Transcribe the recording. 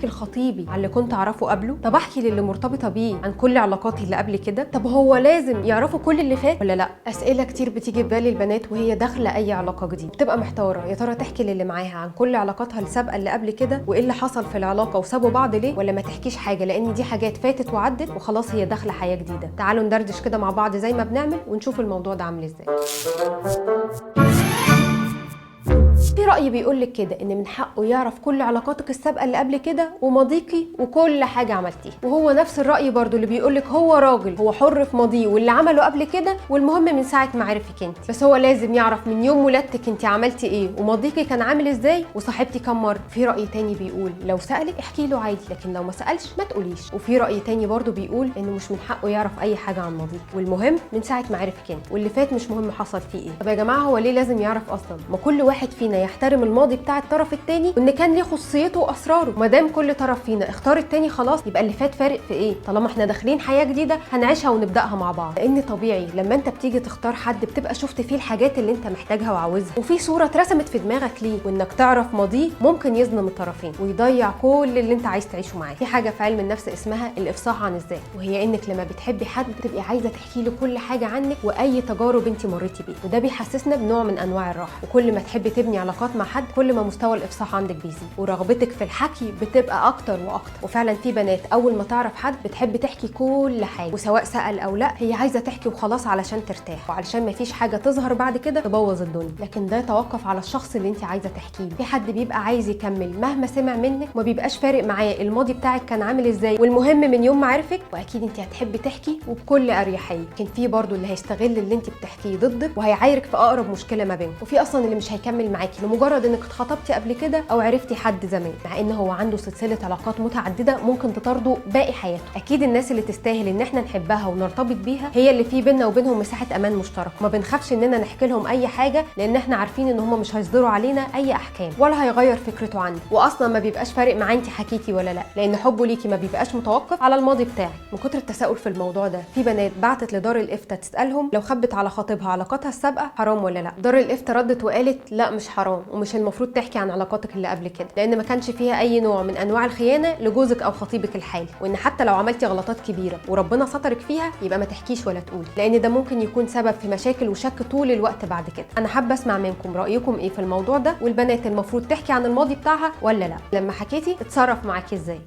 احكي لخطيبي على اللي كنت اعرفه قبله؟ طب احكي للي مرتبطه بيه عن كل علاقاتي اللي قبل كده؟ طب هو لازم يعرفوا كل اللي فات ولا لا؟ اسئله كتير بتيجي في بال البنات وهي داخله اي علاقه جديده، بتبقى محتاره يا ترى تحكي للي معاها عن كل علاقاتها السابقه اللي قبل كده وايه اللي حصل في العلاقه وسابوا بعض ليه، ولا ما تحكيش حاجه لان دي حاجات فاتت وعدت وخلاص هي داخله حياه جديده. تعالوا ندردش كده مع بعض زي ما بنعمل ونشوف الموضوع ده عامل ازاي. في رأي بيقولك كده ان من حقه يعرف كل علاقاتك السابقة اللي قبل كده وماضيكي وكل حاجة عملتيها، وهو نفس الرأي برضو اللي بيقولك هو راجل هو حر في ماضيه واللي عمله قبل كده، والمهم من ساعة ما عرفك انت، بس هو لازم يعرف من يوم ولادتك انت عملتي ايه وماضيكي كان عامل ازاي وصاحبتي كام مرة. في رأي تاني بيقول لو سألك احكي له عادي، لكن لو ما سألش ما تقوليش. وفي رأي تاني برضو بيقول انه مش من حقه يعرف اي حاجة عن ماضيك، والمهم من ساعة ما عرفك انت، واللي فات مش مهم حصل فيه ايه. طب يا جماعة هو ليه لازم يعرف اصلا؟ ما كل واحد فينا يحترم الماضي بتاع الطرف التاني وان كان ليه خصوصيته واسراره، ما دام كل طرف فينا اختار التاني خلاص يبقى اللي فات فارق في ايه؟ طالما احنا داخلين حياه جديده هنعيشها ونبداها مع بعض، لان طبيعي لما انت بتيجي تختار حد بتبقى شفت فيه الحاجات اللي انت محتاجها وعاوزها، وفي صوره اترسمت في دماغك ليه، وانك تعرف ماضيه ممكن يظلم الطرفين ويضيع كل اللي انت عايز تعيشه معاه. في حاجه في علم النفس اسمها الافصاح عن الذات، وهي انك لما بتحبي حد بتبقي عايزه تحكي له كل حاجه عنك واي تجارب انت مريتي بيها، وده بيحسسنا بنوع من انواع الراحه. وكل ما تحبي تبني علاقات مع حد كل ما مستوى الافصاح عندك بيزيد ورغبتك في الحكي بتبقى اكتر واكتر. وفعلا في بنات اول ما تعرف حد بتحب تحكي كل حاجه، وسواء سأل او لا هي عايزه تحكي وخلاص علشان ترتاح وعلشان ما فيش حاجه تظهر بعد كده تبوظ الدنيا. لكن ده يتوقف على الشخص اللي انت عايزه تحكيه. في حد بيبقى عايز يكمل مهما سمع منك، ما بيبقاش فارق معاه الماضي بتاعك كان عامل ازاي، والمهم من يوم ما عرفك واكيد انت هتحبي تحكي وبكل اريحيه. لكن في برضه اللي هيستغل اللي انت بتحكيه ضدك وهيعايرك في اقرب مشكله ما بينكم، وفي اصلا اللي مش هيكمل معاكي لمجرد انك اتخطبتي قبل كده او عرفتي حد زمان، مع ان هو عنده سلسله علاقات متعدده ممكن تطارده باقي حياته. اكيد الناس اللي تستاهل ان احنا نحبها ونرتبط بيها هي اللي في بيننا وبينهم مساحه امان مشترك، ما بنخافش اننا نحكي لهم اي حاجه لان احنا عارفين ان هم مش هيصدروا علينا اي احكام ولا هيغير فكرته عنك، واصلا ما بيبقاش فارق معاه انت حكيتي ولا لا، لان حبه ليكي ما بيبقاش متوقف على الماضي بتاعك. من كتر التساؤل في الموضوع ده في بنات بعتت لدار الافتاء تسالهم لو خبت على خطيبها علاقاتها السابقه حرام ولا لا. دار الافتاء ردت وقالت لا مش حرام، ومش المفروض تحكي عن علاقاتك اللي قبل كده لان ما كانش فيها اي نوع من انواع الخيانه لجوزك او خطيبك الحالي، وان حتى لو عملتي غلطات كبيره وربنا سترك فيها يبقى ما تحكيش ولا تقولي، لان ده ممكن يكون سبب في مشاكل وشك طول الوقت بعد كده. انا حابه اسمع منكم رايكم ايه في الموضوع ده، والبنات المفروض تحكي عن الماضي بتاعها ولا لا؟ لما حكيتي اتصرف معاكي ازاي؟